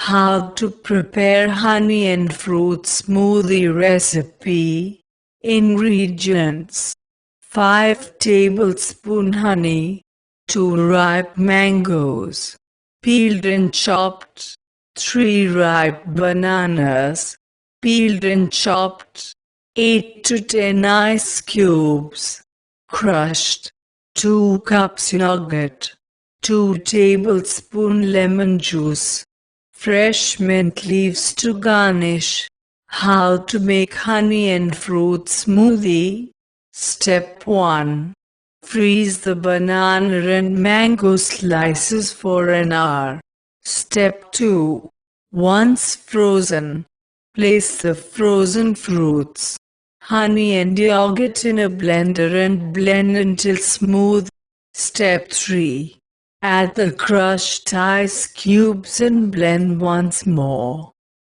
How to prepare honey and fruit smoothie recipe. Ingredients: 5 tablespoons honey, 2 ripe mangoes, peeled and chopped, 3 ripe bananas, peeled and chopped, 8 to 10 ice cubes, crushed, 2 cups yogurt, 2 tablespoons lemon juice, fresh mint leaves to garnish. How to make honey and fruit smoothie. Step 1. Freeze the banana and mango slices for an hour. Step 2. Once frozen, place the frozen fruits, honey and yogurt in a blender and blend until smooth. Step 3. Add the crushed ice cubes and blend once more.